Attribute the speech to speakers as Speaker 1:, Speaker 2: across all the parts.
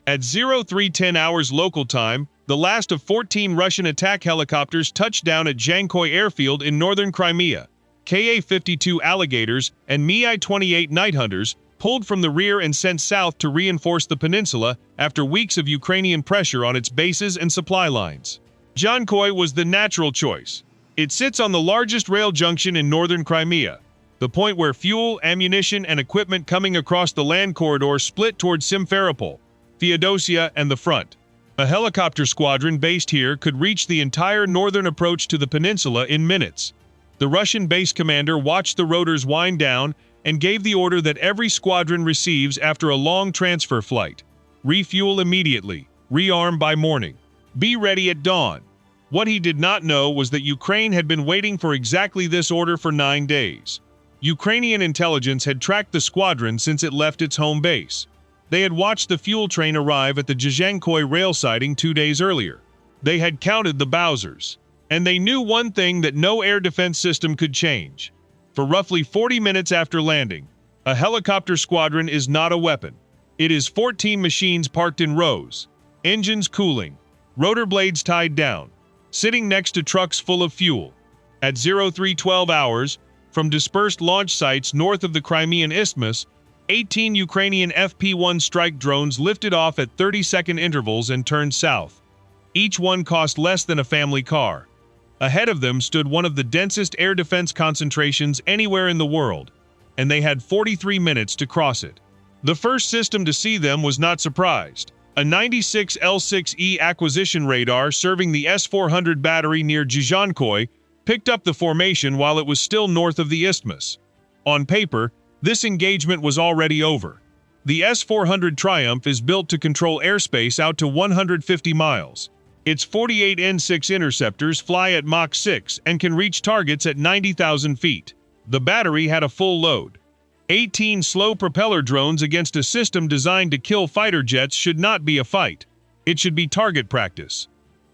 Speaker 1: At 0310 hours local time, the last of 14 Russian attack helicopters touched down at Dzhankoi airfield in northern Crimea. Ka-52 Alligators and Mi-28 Night Hunters pulled from the rear and sent south to reinforce the peninsula after weeks of Ukrainian pressure on its bases and supply lines. Dzhankoi was the natural choice. It sits on the largest rail junction in northern Crimea, the point where fuel, ammunition, and equipment coming across the land corridor split towards Simferopol, Feodosia, and the front. A helicopter squadron based here could reach the entire northern approach to the peninsula in minutes. The Russian base commander watched the rotors wind down and gave the order that every squadron receives after a long transfer flight. Refuel immediately. Rearm by morning. Be ready at dawn. What he did not know was that Ukraine had been waiting for exactly this order for 9 days. Ukrainian intelligence had tracked the squadron since it left its home base. They had watched the fuel train arrive at the Dzhankoi rail siding 2 days earlier. They had counted the Bowsers. And they knew one thing that no air defense system could change. For roughly 40 minutes after landing, a helicopter squadron is not a weapon. It is 14 machines parked in rows, engines cooling, rotor blades tied down, sitting next to trucks full of fuel. At 0312 hours, from dispersed launch sites north of the Crimean isthmus, 18 Ukrainian FP-1 strike drones lifted off at 30-second intervals and turned south. Each one cost less than a family car. Ahead of them stood one of the densest air defense concentrations anywhere in the world, and they had 43 minutes to cross it. The first system to see them was not surprised. A 96 L6E acquisition radar serving the S-400 battery near Dzhankoi picked up the formation while it was still north of the isthmus. On paper, this engagement was already over. The S-400 Triumph is built to control airspace out to 150 miles. Its 48 N6 interceptors fly at Mach 6 and can reach targets at 90,000 feet. The battery had a full load. 18 slow propeller drones against a system designed to kill fighter jets should not be a fight. It should be target practice.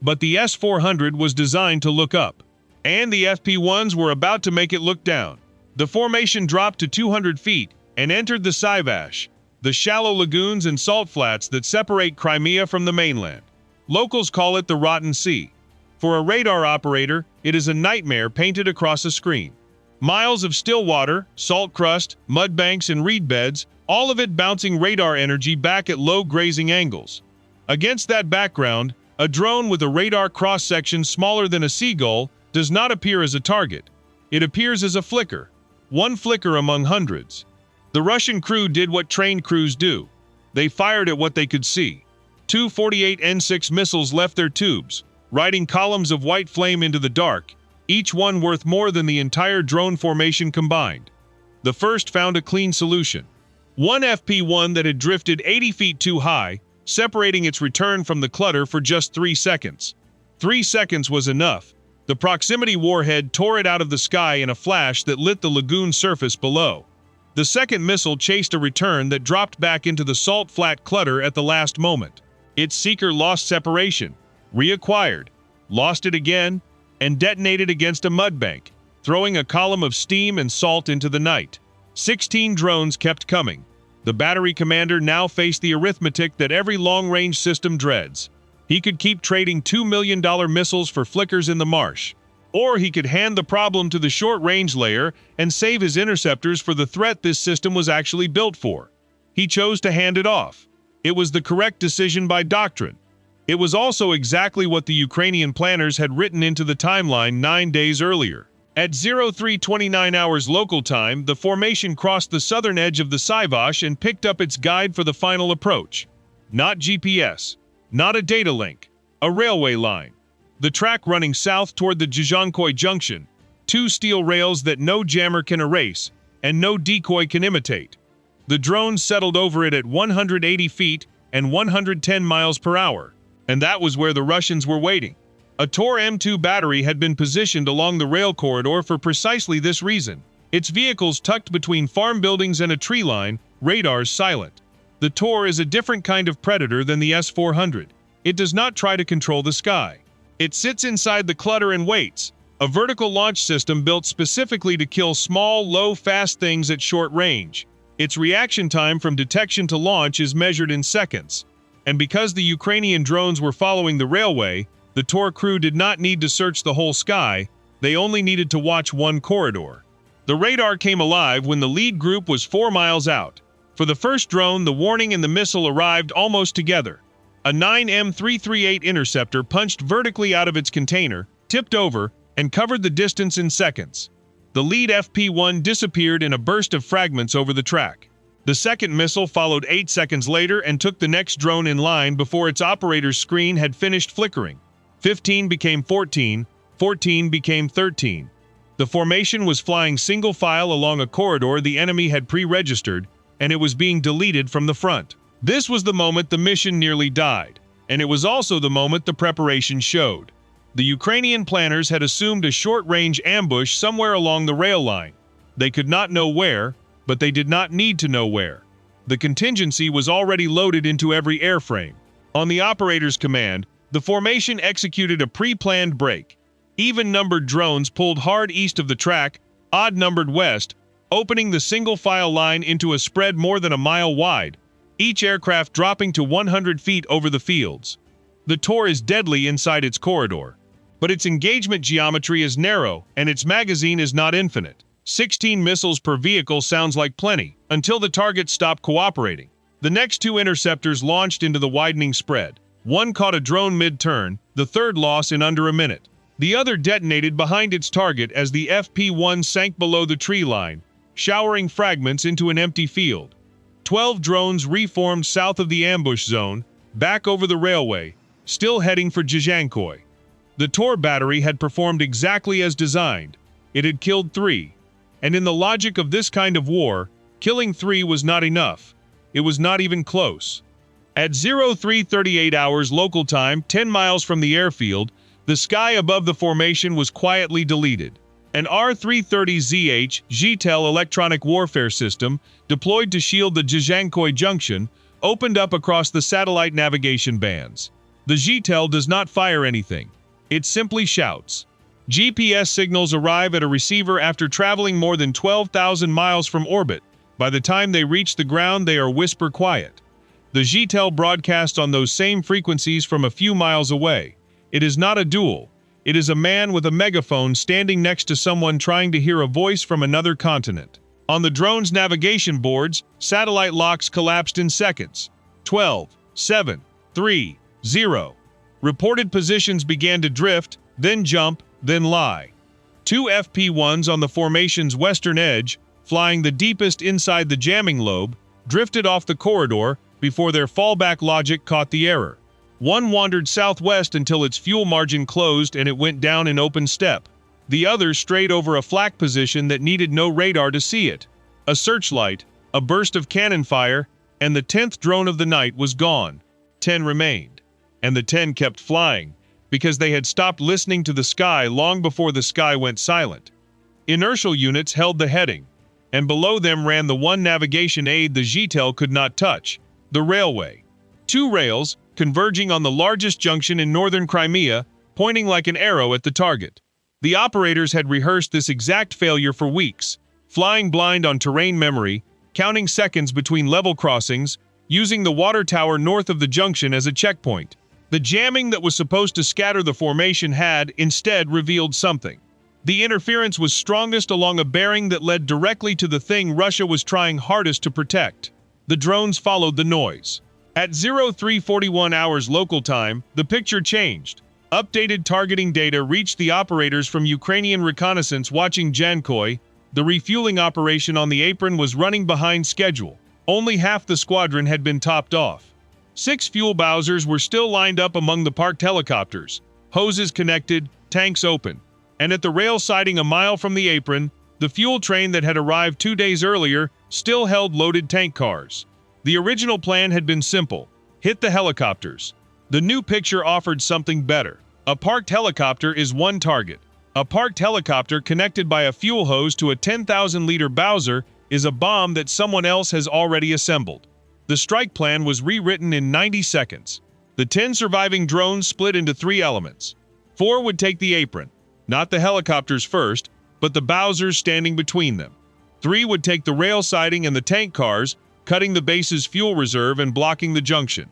Speaker 1: But the S-400 was designed to look up. And the FP-1s were about to make it look down. The formation dropped to 200 feet and entered the Sivash, the shallow lagoons and salt flats that separate Crimea from the mainland. Locals call it the Rotten Sea. For a radar operator, it is a nightmare painted across a screen. Miles of still water, salt crust, mud banks, and reed beds, all of it bouncing radar energy back at low grazing angles. Against that background, a drone with a radar cross-section smaller than a seagull does not appear as a target. It appears as a flicker. One flicker among hundreds. The Russian crew did what trained crews do. They fired at what they could see. 2 48 N6 missiles left their tubes, riding columns of white flame into the dark, each one worth more than the entire drone formation combined. The first found a clean solution. One FP-1 that had drifted 80 feet too high, separating its return from the clutter for just 3 seconds. 3 seconds was enough. The proximity warhead tore it out of the sky in a flash that lit the lagoon surface below. The second missile chased a return that dropped back into the salt flat clutter at the last moment. Its seeker lost separation, reacquired, lost it again, and detonated against a mud bank, throwing a column of steam and salt into the night. 16 drones kept coming. The battery commander now faced the arithmetic that every long-range system dreads. He could keep trading $2 million missiles for flickers in the marsh. Or he could hand the problem to the short-range layer and save his interceptors for the threat this system was actually built for. He chose to hand it off. It was the correct decision by doctrine. It was also exactly what the Ukrainian planners had written into the timeline 9 days earlier. At 0329 hours local time, the formation crossed the southern edge of the Sivash and picked up its guide for the final approach. Not GPS, not a data link, a railway line. The track running south toward the Dzhankoi junction, 2 steel rails that no jammer can erase and no decoy can imitate. The drones settled over it at 180 feet and 110 miles per hour, and that was where the Russians were waiting. A Tor M2 battery had been positioned along the rail corridor for precisely this reason. Its vehicles tucked between farm buildings and a tree line, radars silent. The Tor is a different kind of predator than the S-400. It does not try to control the sky. It sits inside the clutter and waits, a vertical launch system built specifically to kill small, low, fast things at short range. Its reaction time from detection to launch is measured in seconds. and because the Ukrainian drones were following the railway, the TOR crew did not need to search the whole sky, they only needed to watch one corridor. The radar came alive when the lead group was 4 miles out. For the first drone, the warning and the missile arrived almost together. A 9M338 interceptor punched vertically out of its container, tipped over, and covered the distance in seconds. The lead FP-1 disappeared in a burst of fragments over the track. The second missile followed 8 seconds later and took the next drone in line before its operator's screen had finished flickering. 15 became 14, 14 became 13. The formation was flying single file along a corridor the enemy had pre-registered, and it was being deleted from the front. This was the moment the mission nearly died, and it was also the moment the preparation showed. The Ukrainian planners had assumed a short-range ambush somewhere along the rail line. They could not know where, but they did not need to know where. The contingency was already loaded into every airframe. On the operator's command, the formation executed a pre-planned break. Even-numbered drones pulled hard east of the track, odd-numbered west, opening the single-file line into a spread more than a mile wide, each aircraft dropping to 100 feet over the fields. The TOR is deadly inside its corridor, but its engagement geometry is narrow and its magazine is not infinite. 16 missiles per vehicle sounds like plenty, until the targets stop cooperating. The next 2 interceptors launched into the widening spread. One caught a drone mid-turn, the third loss in under a minute. The other detonated behind its target as the FP-1 sank below the tree line, showering fragments into an empty field. 12 drones reformed south of the ambush zone, back over the railway, still heading for Dzhankoi. The TOR battery had performed exactly as designed. It had killed 3. And in the logic of this kind of war, killing 3 was not enough. It was not even close. At 0338 hours local time, 10 miles from the airfield, the sky above the formation was quietly deleted. An R-330Zh Zhitel electronic warfare system, deployed to shield the Dzhankoi junction, opened up across the satellite navigation bands. The Zhitel does not fire anything. It simply shouts. GPS signals arrive at a receiver after traveling more than 12,000 miles from orbit. By the time they reach the ground, they are whisper quiet. The Zhitel broadcasts on those same frequencies from a few miles away. It is not a duel. It is a man with a megaphone standing next to someone trying to hear a voice from another continent. On the drone's navigation boards, satellite locks collapsed in seconds. 12, 7, 3, 0. Reported positions began to drift, then jump, then lie. 2 FP-1s on the formation's western edge, flying the deepest inside the jamming lobe, drifted off the corridor before their fallback logic caught the error. One wandered southwest until its fuel margin closed and it went down in open step. The other strayed over a flak position that needed no radar to see it. A searchlight, a burst of cannon fire, and the 10th drone of the night was gone. 10 remained. And the 10 kept flying, because they had stopped listening to the sky long before the sky went silent. Inertial units held the heading, and below them ran the one navigation aid the Zhitel could not touch, the railway. 2 rails, converging on the largest junction in northern Crimea, pointing like an arrow at the target. The operators had rehearsed this exact failure for weeks, flying blind on terrain memory, counting seconds between level crossings, using the water tower north of the junction as a checkpoint. The jamming that was supposed to scatter the formation had, instead, revealed something. The interference was strongest along a bearing that led directly to the thing Russia was trying hardest to protect. The drones followed the noise. At 0341 hours local time, the picture changed. Updated targeting data reached the operators from Ukrainian reconnaissance watching Dzhankoi. The refueling operation on the apron was running behind schedule. Only half the squadron had been topped off. 6 fuel Bowsers were still lined up among the parked helicopters, hoses connected, tanks open. And at the rail siding a mile from the apron, the fuel train that had arrived 2 days earlier still held loaded tank cars. The original plan had been simple: hit the helicopters. The new picture offered something better. A parked helicopter is one target. A parked helicopter connected by a fuel hose to a 10,000-liter Bowser is a bomb that someone else has already assembled. The strike plan was rewritten in 90 seconds. The 10 surviving drones split into 3 elements. 4 would take the apron, not the helicopters first, but the Bowsers standing between them. 3 would take the rail siding and the tank cars, cutting the base's fuel reserve and blocking the junction.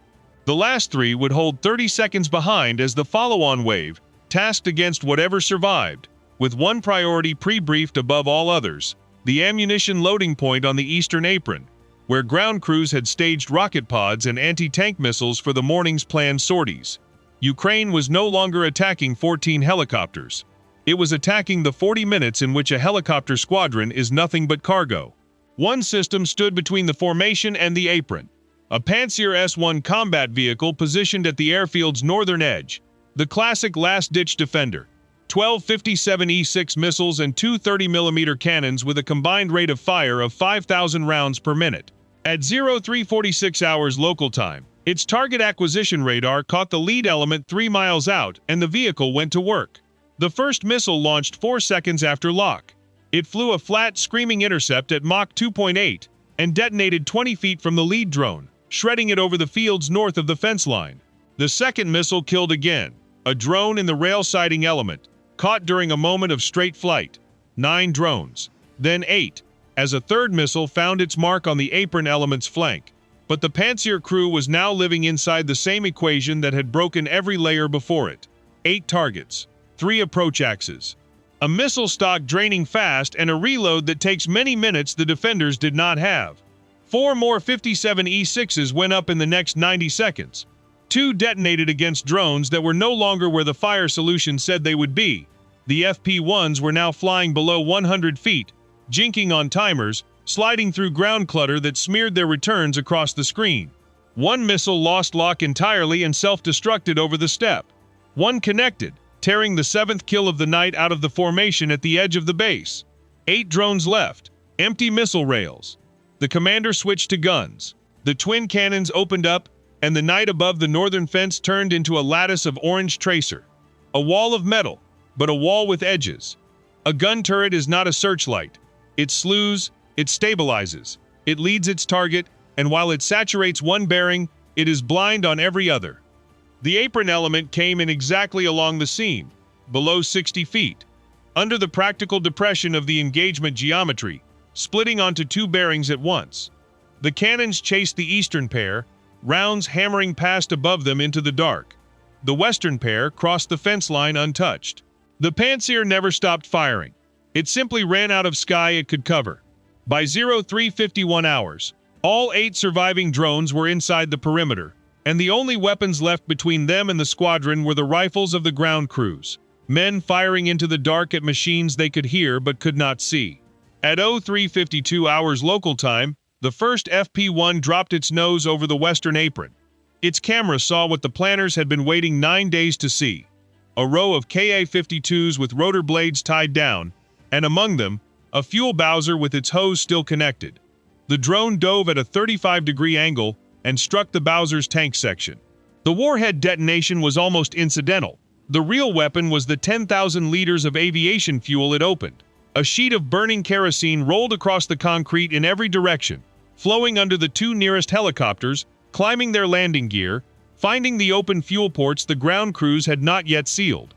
Speaker 1: The last three would hold 30 seconds behind as the follow-on wave, tasked against whatever survived, with one priority pre-briefed above all others, the ammunition loading point on the eastern apron, where ground crews had staged rocket pods and anti-tank missiles for the morning's planned sorties. Ukraine was no longer attacking 14 helicopters. It was attacking the 40 minutes in which a helicopter squadron is nothing but cargo. One system stood between the formation and the apron. A Pantsir S-1 combat vehicle positioned at the airfield's northern edge. The classic last-ditch defender. 12 57E6 missiles and two 30mm cannons with a combined rate of fire of 5,000 rounds per minute. At 0346 hours local time, its target acquisition radar caught the lead element 3 miles out and the vehicle went to work. The first missile launched 4 seconds after lock. It flew a flat, screaming intercept at Mach 2.8 and detonated 20 feet from the lead drone, shredding it over the fields north of the fence line. The second missile killed again, a drone in the rail siding element, caught during a moment of straight flight. 9 drones, then 8, as a third missile found its mark on the apron element's flank. But the Pantsir crew was now living inside the same equation that had broken every layer before it. 8 targets, 3 approach axes, a missile stock draining fast, and a reload that takes many minutes the defenders did not have. 4 more 57E6s went up in the next 90 seconds. 2 detonated against drones that were no longer where the fire solution said they would be. The FP-1s were now flying below 100 feet, jinking on timers, sliding through ground clutter that smeared their returns across the screen. 1 missile lost lock entirely and self-destructed over the step. 1 connected, tearing the 7th kill of the night out of the formation at the edge of the base. 8 drones left, empty missile rails. The commander switched to guns. The twin cannons opened up, and the night above the northern fence turned into a lattice of orange tracer. A wall of metal, but a wall with edges. A gun turret is not a searchlight. It slews, it stabilizes, it leads its target, and while it saturates one bearing, it is blind on every other. The apron element came in exactly along the seam, below 60 feet, under the practical depression of the engagement geometry, splitting onto 2 bearings at once. The cannons chased the eastern pair, rounds hammering past above them into the dark. The western pair crossed the fence line untouched. The Pantsir never stopped firing. It simply ran out of sky it could cover. By 0351 hours, all 8 surviving drones were inside the perimeter, and the only weapons left between them and the squadron were the rifles of the ground crews, men firing into the dark at machines they could hear but could not see. At 0352 hours local time, the first FP-1 dropped its nose over the western apron. Its camera saw what the planners had been waiting 9 days to see: a row of Ka-52s with rotor blades tied down, and among them, a fuel bowser with its hose still connected. The drone dove at a 35-degree angle and struck the bowser's tank section. The warhead detonation was almost incidental. The real weapon was the 10,000 liters of aviation fuel it opened. A sheet of burning kerosene rolled across the concrete in every direction, flowing under the 2 nearest helicopters, climbing their landing gear, finding the open fuel ports the ground crews had not yet sealed.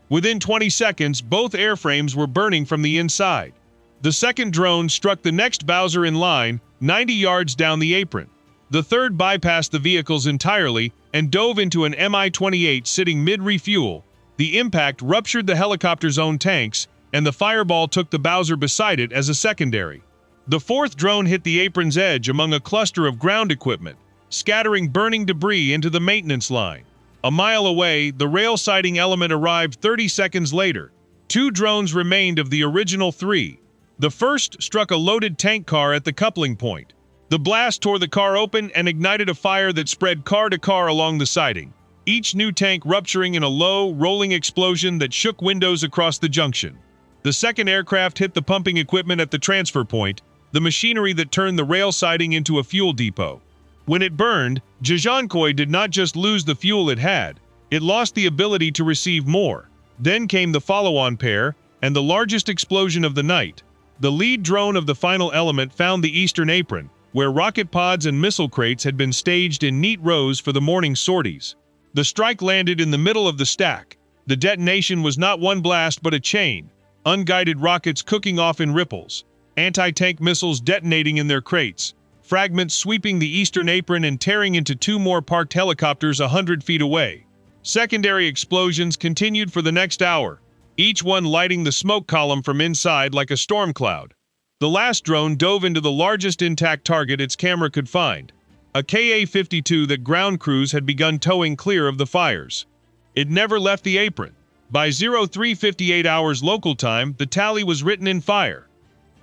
Speaker 1: Within 20 seconds, both airframes were burning from the inside. The second drone struck the next bowser in line, 90 yards down the apron. The third bypassed the vehicles entirely and dove into an Mi-28 sitting mid-refuel. The impact ruptured the helicopter's own tanks, and the fireball took the bowser beside it as a secondary. The fourth drone hit the apron's edge among a cluster of ground equipment, scattering burning debris into the maintenance line. A mile away, the rail siding element arrived 30 seconds later. 2 drones remained of the original 3. The first struck a loaded tank car at the coupling point. The blast tore the car open and ignited a fire that spread car to car along the siding, each new tank rupturing in a low, rolling explosion that shook windows across the junction. The second aircraft hit the pumping equipment at the transfer point, the machinery that turned the rail siding into a fuel depot. When it burned, Dzhankoi did not just lose the fuel it had, it lost the ability to receive more. Then came the follow-on pair, and the largest explosion of the night. The lead drone of the final element found the eastern apron, where rocket pods and missile crates had been staged in neat rows for the morning sorties. The strike landed in the middle of the stack. The detonation was not one blast but a chain, unguided rockets cooking off in ripples, anti-tank missiles detonating in their crates, fragments sweeping the eastern apron and tearing into two more parked helicopters 100 feet away. Secondary explosions continued for the next hour, each one lighting the smoke column from inside like a storm cloud. The last drone dove into the largest intact target its camera could find, a Ka-52 that ground crews had begun towing clear of the fires. It never left the apron. By 03:58 hours local time, the tally was written in fire.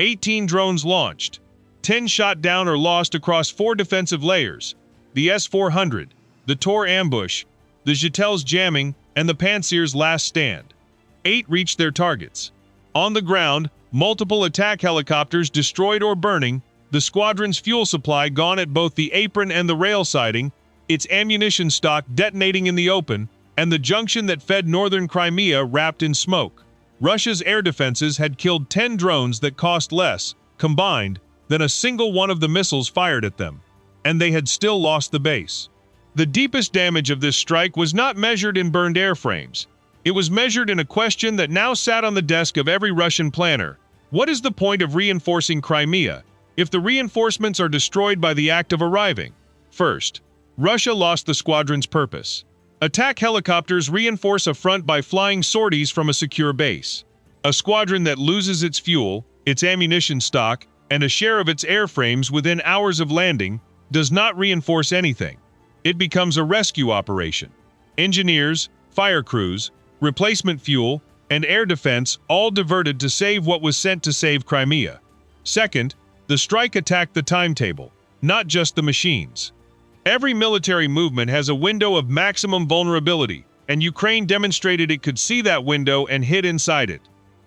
Speaker 1: 18 drones launched, 10 shot down or lost across 4 defensive layers: the S-400, the Tor ambush, the Zhitel's jamming, and the Pantsir's last stand. 8 reached their targets. On the ground, multiple attack helicopters destroyed or burning, the squadron's fuel supply gone at both the apron and the rail siding, its ammunition stock detonating in the open, and the junction that fed northern Crimea wrapped in smoke. Russia's air defenses had killed 10 drones that cost less, combined, than a single one of the missiles fired at them. And they had still lost the base. The deepest damage of this strike was not measured in burned airframes. It was measured in a question that now sat on the desk of every Russian planner. What is the point of reinforcing Crimea if the reinforcements are destroyed by the act of arriving? First, Russia lost the squadron's purpose. Attack helicopters reinforce a front by flying sorties from a secure base. A squadron that loses its fuel, its ammunition stock, and a share of its airframes within hours of landing does not reinforce anything. It becomes a rescue operation. Engineers, fire crews, replacement fuel, and air defense all diverted to save what was sent to save Crimea. Second, the strike attacked the timetable, not just the machines. Every military movement has a window of maximum vulnerability, and Ukraine demonstrated it could see that window and hid inside it.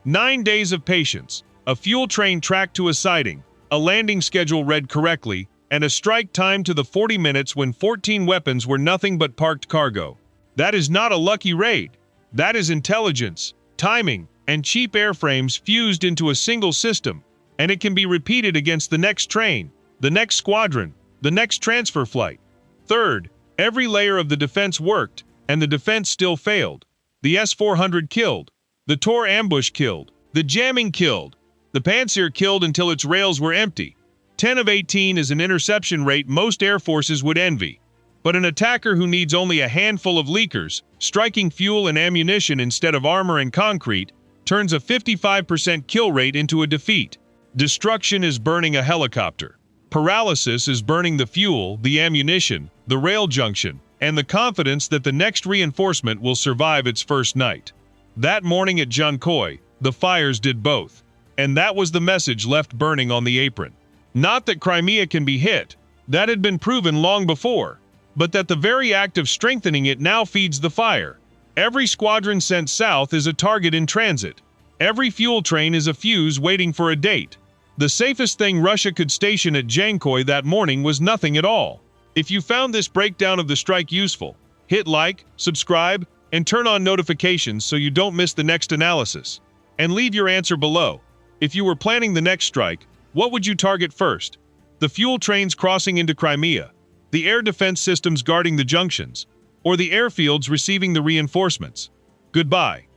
Speaker 1: 9 days of patience, a fuel train tracked to a siding, a landing schedule read correctly, and a strike timed to the 40 minutes when 14 weapons were nothing but parked cargo. That is not a lucky raid. That is intelligence, timing, and cheap airframes fused into a single system, and it can be repeated against the next train, the next squadron, the next transfer flight. Third, every layer of the defense worked, and the defense still failed. The S-400 killed. The Tor ambush killed. The jamming killed. The Pantsir killed until its rails were empty. 10 of 18 is an interception rate most air forces would envy. But an attacker who needs only a handful of leakers, striking fuel and ammunition instead of armor and concrete, turns a 55% kill rate into a defeat. Destruction is burning a helicopter. Paralysis is burning the fuel, the ammunition, the rail junction, and the confidence that the next reinforcement will survive its first night. That morning at Dzhankoi, the fires did both. And that was the message left burning on the apron. Not that Crimea can be hit, that had been proven long before, but that the very act of strengthening it now feeds the fire. Every squadron sent south is a target in transit. Every fuel train is a fuse waiting for a date. The safest thing Russia could station at Dzhankoi that morning was nothing at all. If you found this breakdown of the strike useful, hit like, subscribe, and turn on notifications so you don't miss the next analysis. And leave your answer below. If you were planning the next strike, what would you target first? The fuel trains crossing into Crimea, the air defense systems guarding the junctions, or the airfields receiving the reinforcements? Goodbye.